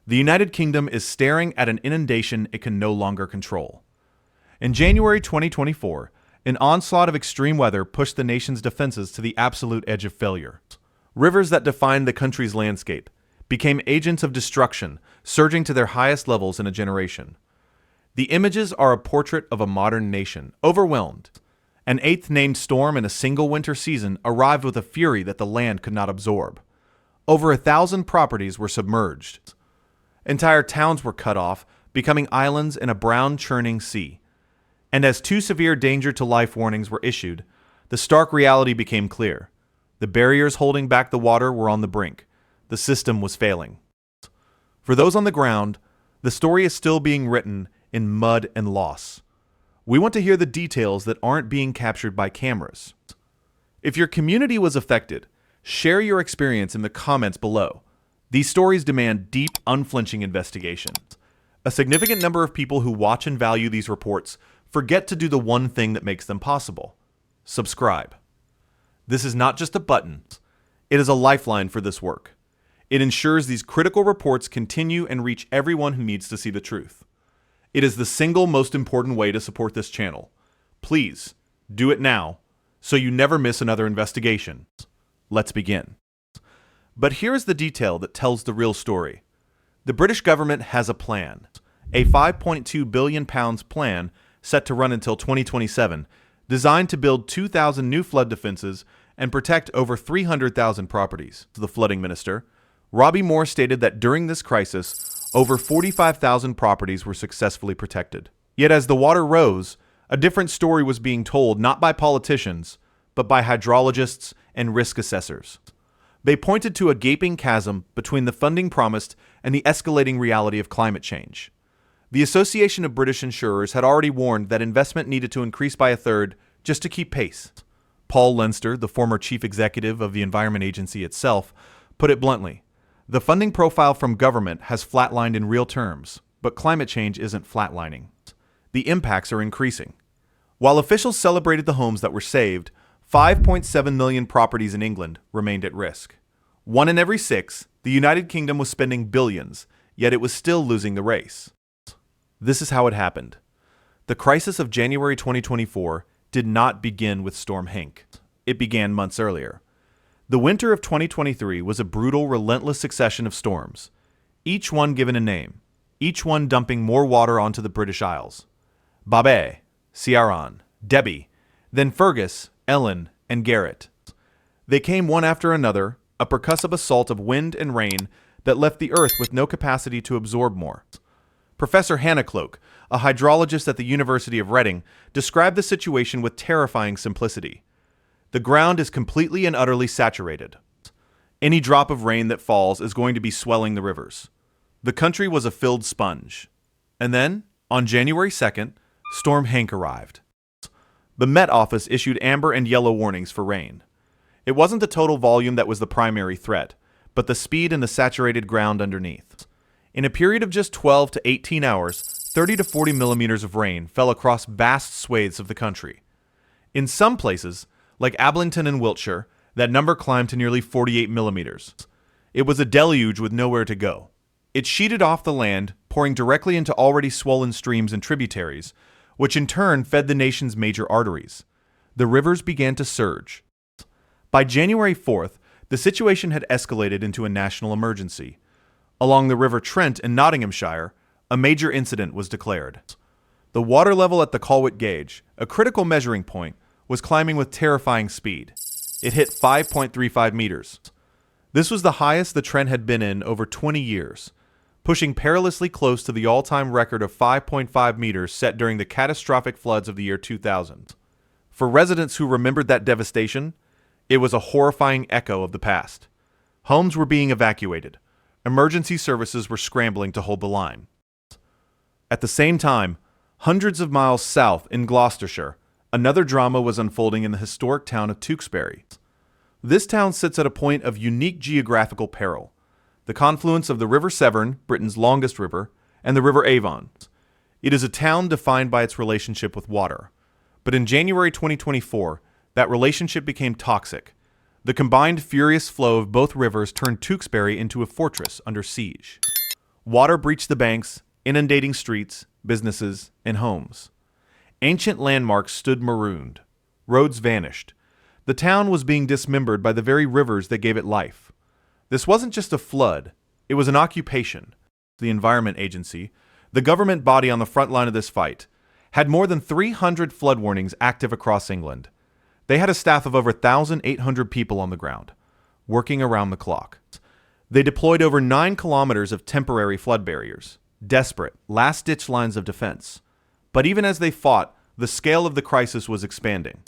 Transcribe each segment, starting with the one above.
The United Kingdom is staring at an inundation it can no longer control. In January 2024, an onslaught of extreme weather pushed the nation's defenses to the absolute edge of failure. Rivers that defined the country's landscape became agents of destruction, surging to their highest levels in a generation. The images are a portrait of a modern nation, overwhelmed. An eighth named storm in a single winter season arrived with a fury that the land could not absorb. Over 1,000 properties were submerged. Entire towns were cut off, becoming islands in a brown churning sea. And as two severe danger to life warnings were issued, the stark reality became clear. The barriers holding back the water were on the brink. The system was failing. For those on the ground, the story is still being written in mud and loss. We want to hear the details that aren't being captured by cameras. If your community was affected, share your experience in the comments below. These stories demand deep, unflinching investigation. A significant number of people who watch and value these reports forget to do the one thing that makes them possible: subscribe. This is not just a button. It is a lifeline for this work. It ensures these critical reports continue and reach everyone who needs to see the truth. It is the single most important way to support this channel. Please, do it now, so you never miss another investigation. Let's begin. But here's the detail that tells the real story. The British government has a plan. A £5.2 billion plan set to run until 2027, designed to build 2,000 new flood defenses and protect over 300,000 properties. The flooding minister, Robbie Moore, stated that during this crisis, over 45,000 properties were successfully protected. Yet as the water rose, a different story was being told, not by politicians, but by hydrologists and risk assessors. They pointed to a gaping chasm between the funding promised and the escalating reality of climate change. The Association of British Insurers had already warned that investment needed to increase by a third just to keep pace. Paul Leinster, the former chief executive of the Environment Agency itself, put it bluntly: the funding profile from government has flatlined in real terms, but climate change isn't flatlining. The impacts are increasing. While officials celebrated the homes that were saved, 5.7 million properties in England remained at risk. 1 in every 6, the United Kingdom was spending billions, yet it was still losing the race. This is how it happened. The crisis of January 2024 did not begin with Storm Henk. It began months earlier. The winter of 2023 was a brutal, relentless succession of storms, each one given a name, each one dumping more water onto the British Isles. Babe, Ciaran, Debbie, then Fergus, Ellen, and Garrett. They came one after another, a percussive assault of wind and rain that left the earth with no capacity to absorb more. Professor Hannah Cloak, a hydrologist at the University of Reading, described the situation with terrifying simplicity. The ground is completely and utterly saturated. Any drop of rain that falls is going to be swelling the rivers. The country was a filled sponge. And then, on January 2nd, Storm Henk arrived. The Met Office issued amber and yellow warnings for rain. It wasn't the total volume that was the primary threat, but the speed and the saturated ground underneath. In a period of just 12 to 18 hours, 30 to 40 millimeters of rain fell across vast swathes of the country. In some places, like Ablington in Wiltshire, that number climbed to nearly 48 millimeters. It was a deluge with nowhere to go. It sheeted off the land, pouring directly into already swollen streams and tributaries, which in turn fed the nation's major arteries. The rivers began to surge. By January 4th, the situation had escalated into a national emergency. Along the River Trent in Nottinghamshire, a major incident was declared. The water level at the Colwyn gauge, a critical measuring point, was climbing with terrifying speed. It hit 5.35 meters. This was the highest the Trent had been in over 20 years, pushing perilously close to the all-time record of 5.5 meters set during the catastrophic floods of the year 2000. For residents who remembered that devastation, it was a horrifying echo of the past. Homes were being evacuated. Emergency services were scrambling to hold the line. At the same time, hundreds of miles south in Gloucestershire, another drama was unfolding in the historic town of Tewkesbury. This town sits at a point of unique geographical peril, the confluence of the River Severn, Britain's longest river, and the River Avon. It is a town defined by its relationship with water. But in January 2024, that relationship became toxic. The combined furious flow of both rivers turned Tewkesbury into a fortress under siege. Water breached the banks, inundating streets, businesses, and homes. Ancient landmarks stood marooned. Roads vanished. The town was being dismembered by the very rivers that gave it life. This wasn't just a flood, it was an occupation. The Environment Agency, the government body on the front line of this fight, had more than 300 flood warnings active across England. They had a staff of over 1,800 people on the ground, working around the clock. They deployed over 9 kilometers of temporary flood barriers, desperate, last-ditch lines of defense. But even as they fought, the scale of the crisis was expanding.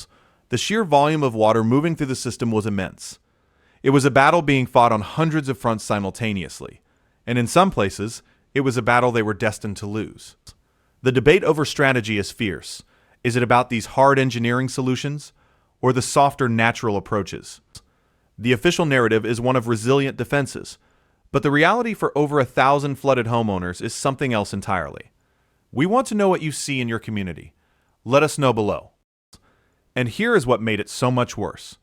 The sheer volume of water moving through the system was immense. It was a battle being fought on hundreds of fronts simultaneously, and in some places, it was a battle they were destined to lose. The debate over strategy is fierce. Is it about these hard engineering solutions, or the softer natural approaches? The official narrative is one of resilient defenses, but the reality for over 1,000 flooded homeowners is something else entirely. We want to know what you see in your community. Let us know below. And here is what made it so much worse.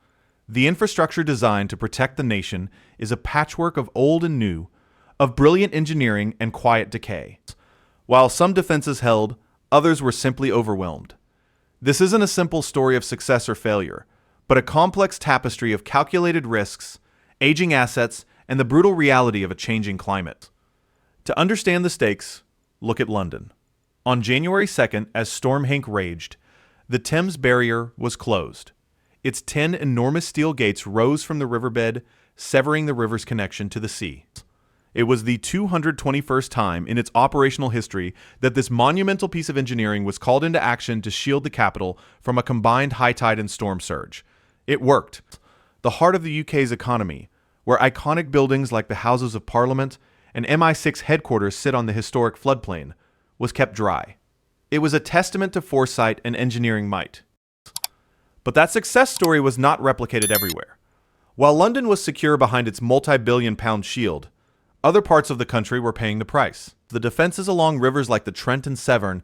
The infrastructure designed to protect the nation is a patchwork of old and new, of brilliant engineering and quiet decay. While some defenses held, others were simply overwhelmed. This isn't a simple story of success or failure, but a complex tapestry of calculated risks, aging assets, and the brutal reality of a changing climate. To understand the stakes, look at London. On January 2nd, as Storm Henk raged, the Thames Barrier was closed. Its 10 enormous steel gates rose from the riverbed, severing the river's connection to the sea. It was the 221st time in its operational history that this monumental piece of engineering was called into action to shield the capital from a combined high tide and storm surge. It worked. The heart of the UK's economy, where iconic buildings like the Houses of Parliament and MI6 headquarters sit on the historic floodplain, was kept dry. It was a testament to foresight and engineering might. But that success story was not replicated everywhere. While London was secure behind its multi-billion-pound shield, other parts of the country were paying the price. The defenses along rivers like the Trent and Severn,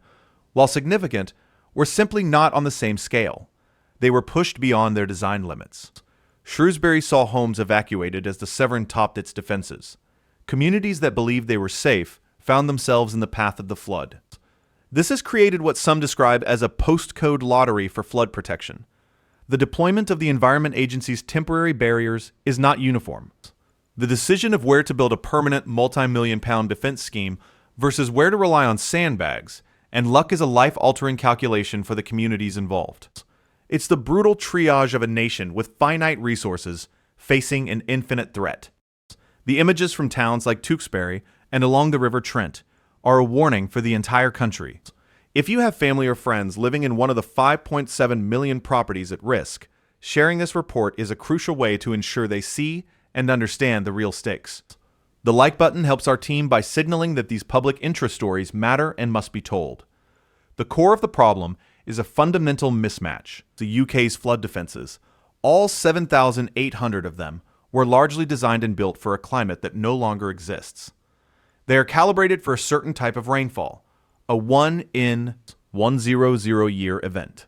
while significant, were simply not on the same scale. They were pushed beyond their design limits. Shrewsbury saw homes evacuated as the Severn topped its defenses. Communities that believed they were safe found themselves in the path of the flood. This has created what some describe as a postcode lottery for flood protection. The deployment of the Environment Agency's temporary barriers is not uniform. The decision of where to build a permanent multi-million-pound defense scheme versus where to rely on sandbags and luck is a life-altering calculation for the communities involved. It's the brutal triage of a nation with finite resources facing an infinite threat. The images from towns like Tewkesbury and along the River Trent are a warning for the entire country. If you have family or friends living in one of the 5.7 million properties at risk, sharing this report is a crucial way to ensure they see and understand the real stakes. The like button helps our team by signaling that these public interest stories matter and must be told. The core of the problem is a fundamental mismatch. The UK's flood defenses, all 7,800 of them, were largely designed and built for a climate that no longer exists. They are calibrated for a certain type of rainfall, a 1 in 100 year event.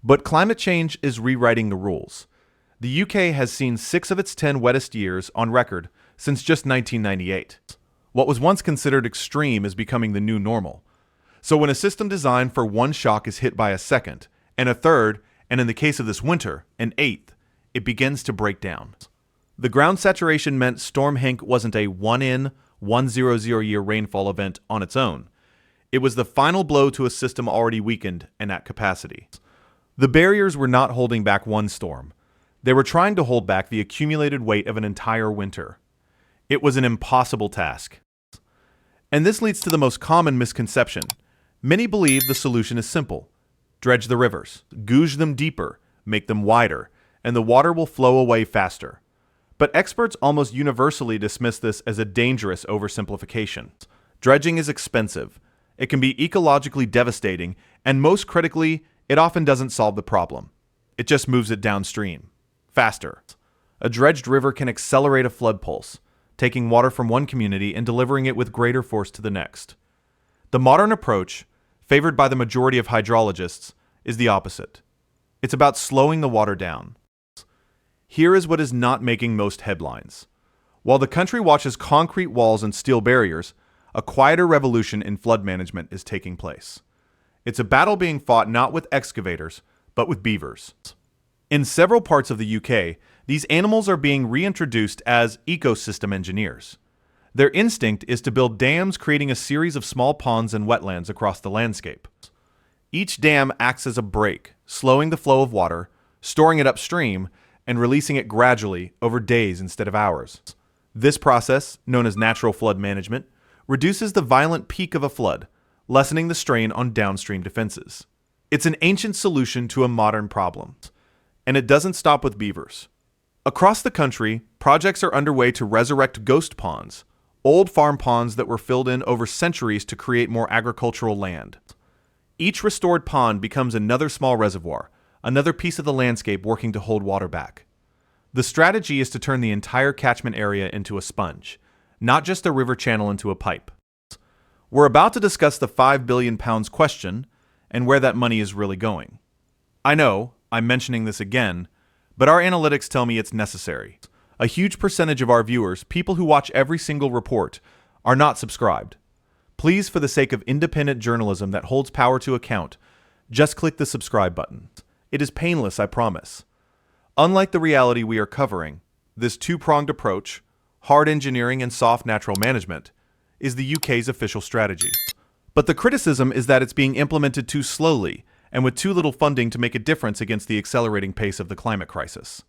But climate change is rewriting the rules. The UK has seen 6 of its 10 wettest years on record since just 1998. What was once considered extreme is becoming the new normal. So when a system designed for one shock is hit by a second, and a third, and in the case of this winter, an eighth, it begins to break down. The ground saturation meant Storm Henk wasn't a 1 in 100 year rainfall event on its own. It was the final blow to a system already weakened and at capacity. The barriers were not holding back one storm. They were trying to hold back the accumulated weight of an entire winter. It was an impossible task. And this leads to the most common misconception. Many believe the solution is simple. Dredge the rivers, gouge them deeper, make them wider, and the water will flow away faster. But experts almost universally dismiss this as a dangerous oversimplification. Dredging is expensive. It can be ecologically devastating, and most critically, it often doesn't solve the problem. It just moves it downstream. Faster. A dredged river can accelerate a flood pulse, taking water from one community and delivering it with greater force to the next. The modern approach, favored by the majority of hydrologists, is the opposite. It's about slowing the water down. Here is what is not making most headlines. While the country watches concrete walls and steel barriers, a quieter revolution in flood management is taking place. It's a battle being fought not with excavators, but with beavers. In several parts of the UK, these animals are being reintroduced as ecosystem engineers. Their instinct is to build dams, creating a series of small ponds and wetlands across the landscape. Each dam acts as a break, slowing the flow of water, storing it upstream, and releasing it gradually over days instead of hours. This process, known as natural flood management, reduces the violent peak of a flood, lessening the strain on downstream defenses. It's an ancient solution to a modern problem, and it doesn't stop with beavers. Across the country, projects are underway to resurrect ghost ponds, old farm ponds that were filled in over centuries to create more agricultural land. Each restored pond becomes another small reservoir, another piece of the landscape working to hold water back. The strategy is to turn the entire catchment area into a sponge, not just a river channel into a pipe. We're about to discuss the £5 billion question and where that money is really going. I know, I'm mentioning this again, but our analytics tell me it's necessary. A huge percentage of our viewers, people who watch every single report, are not subscribed. Please, for the sake of independent journalism that holds power to account, just click the subscribe button. It is painless, I promise. Unlike the reality we are covering, this two-pronged approach, hard engineering and soft natural management, is the UK's official strategy. But the criticism is that it's being implemented too slowly and with too little funding to make a difference against the accelerating pace of the climate crisis.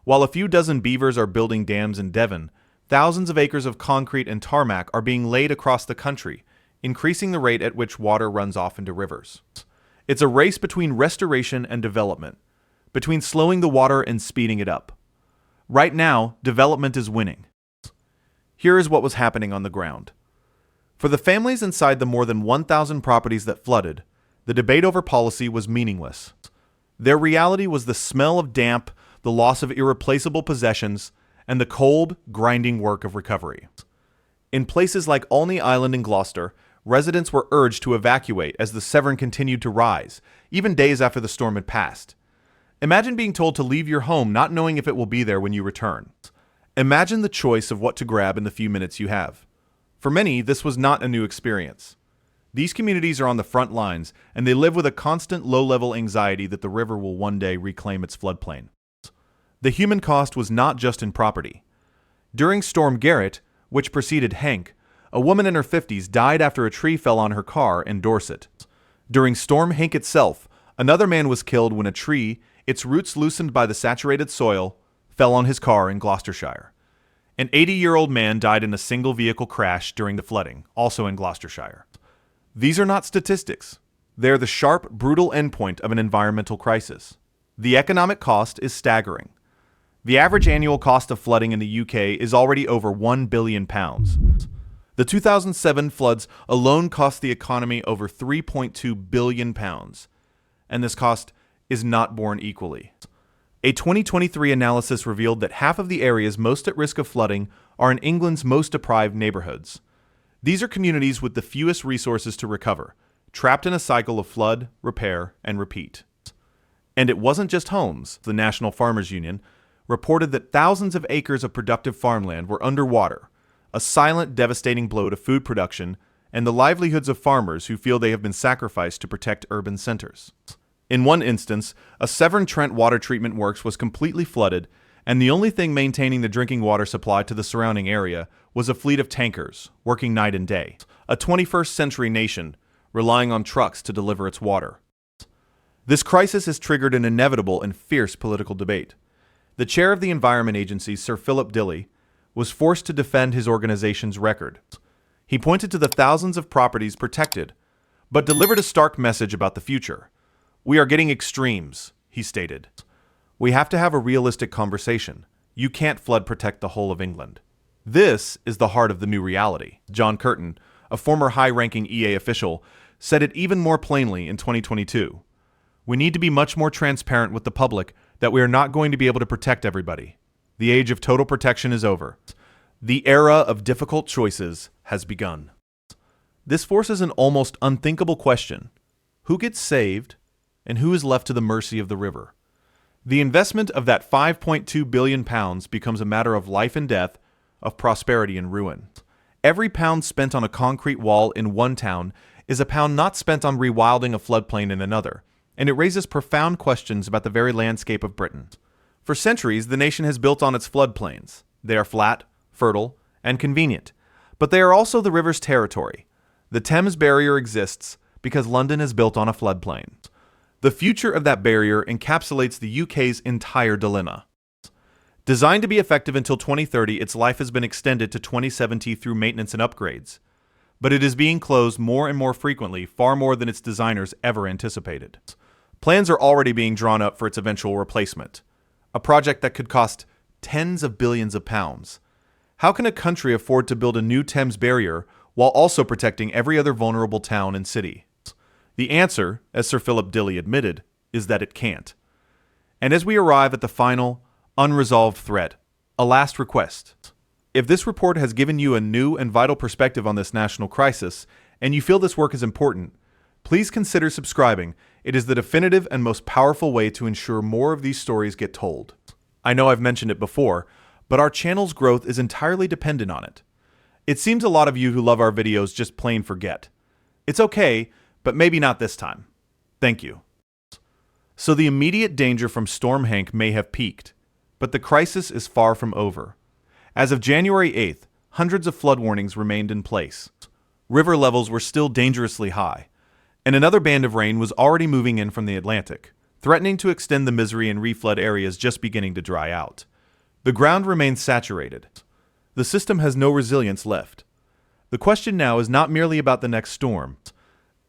While a few dozen beavers are building dams in Devon, thousands of acres of concrete and tarmac are being laid across the country, increasing the rate at which water runs off into rivers. It's a race between restoration and development, between slowing the water and speeding it up. Right now, development is winning. Here is what was happening on the ground. For the families inside the more than 1,000 properties that flooded, the debate over policy was meaningless. Their reality was the smell of damp, the loss of irreplaceable possessions, and the cold, grinding work of recovery. In places like Olney Island in Gloucester, residents were urged to evacuate as the Severn continued to rise, even days after the storm had passed. Imagine being told to leave your home not knowing if it will be there when you return. Imagine the choice of what to grab in the few minutes you have. For many, this was not a new experience. These communities are on the front lines, and they live with a constant low-level anxiety that the river will one day reclaim its floodplain. The human cost was not just in property. During Storm Garrett, which preceded Henk, a woman in her 50s died after a tree fell on her car in Dorset. During Storm Henk itself, another man was killed when a tree, its roots loosened by the saturated soil, fell on his car in Gloucestershire. An 80-year-old man died in a single-vehicle crash during the flooding, also in Gloucestershire. These are not statistics. They're the sharp, brutal endpoint of an environmental crisis. The economic cost is staggering. The average annual cost of flooding in the UK is already over £1 billion. The 2007 floods alone cost the economy over £3.2 billion, and this cost is not borne equally. A 2023 analysis revealed that half of the areas most at risk of flooding are in England's most deprived neighborhoods. These are communities with the fewest resources to recover, trapped in a cycle of flood, repair, and repeat. And it wasn't just homes. The National Farmers Union reported that thousands of acres of productive farmland were underwater, a silent, devastating blow to food production and the livelihoods of farmers who feel they have been sacrificed to protect urban centers. In one instance, a Severn Trent water treatment works was completely flooded, and the only thing maintaining the drinking water supply to the surrounding area was a fleet of tankers, working night and day, a 21st century nation relying on trucks to deliver its water. This crisis has triggered an inevitable and fierce political debate. The chair of the Environment Agency, Sir Philip Dilley, was forced to defend his organization's record. He pointed to the thousands of properties protected, but delivered a stark message about the future. "We are getting extremes," he stated. "We have to have a realistic conversation. You can't flood protect the whole of England." This is the heart of the new reality. John Curtin, a former high-ranking EA official, said it even more plainly in 2022. "We need to be much more transparent with the public that we are not going to be able to protect everybody. The age of total protection is over. The era of difficult choices has begun." This forces an almost unthinkable question. Who gets saved, and who is left to the mercy of the river? The investment of that £5.2 billion becomes a matter of life and death, of prosperity and ruin. Every pound spent on a concrete wall in one town is a pound not spent on rewilding a floodplain in another, and it raises profound questions about the very landscape of Britain. For centuries, the nation has built on its floodplains. They are flat, fertile, and convenient, but they are also the river's territory. The Thames Barrier exists because London is built on a floodplain. The future of that barrier encapsulates the UK's entire dilemma. Designed to be effective until 2030, its life has been extended to 2070 through maintenance and upgrades. But it is being closed more and more frequently, far more than its designers ever anticipated. Plans are already being drawn up for its eventual replacement, a project that could cost tens of billions of pounds. How can a country afford to build a new Thames Barrier while also protecting every other vulnerable town and city? The answer, as Sir Philip Dilley admitted, is that it can't. And as we arrive at the final, unresolved threat, a last request. If this report has given you a new and vital perspective on this national crisis, and you feel this work is important, please consider subscribing. It is the definitive and most powerful way to ensure more of these stories get told. I know I've mentioned it before, but our channel's growth is entirely dependent on it. It seems a lot of you who love our videos just plain forget. It's okay, but maybe not this time. Thank you. So the immediate danger from Storm Henk may have peaked, but the crisis is far from over. As of January 8th, hundreds of flood warnings remained in place. River levels were still dangerously high, and another band of rain was already moving in from the Atlantic, threatening to extend the misery in reflood areas just beginning to dry out. The ground remains saturated. The system has no resilience left. The question now is not merely about the next storm.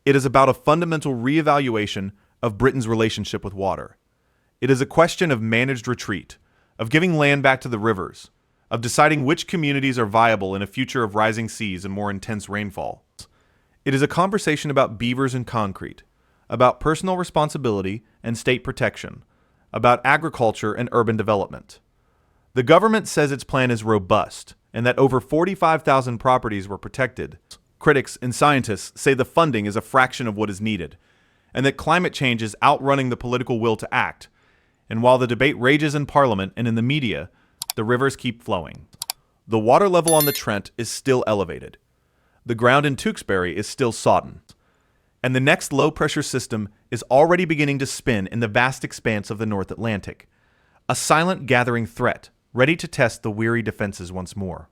It is about a fundamental reevaluation of Britain's relationship with water. It is a question of managed retreat, of giving land back to the rivers, of deciding which communities are viable in a future of rising seas and more intense rainfall. It is a conversation about beavers and concrete, about personal responsibility and state protection, about agriculture and urban development. The government says its plan is robust and that over 45,000 properties were protected. Critics and scientists say the funding is a fraction of what is needed, and that climate change is outrunning the political will to act. And while the debate rages in Parliament and in the media, the rivers keep flowing. The water level on the Trent is still elevated. The ground in Tewkesbury is still sodden. And the next low-pressure system is already beginning to spin in the vast expanse of the North Atlantic, a silent gathering threat, ready to test the weary defenses once more.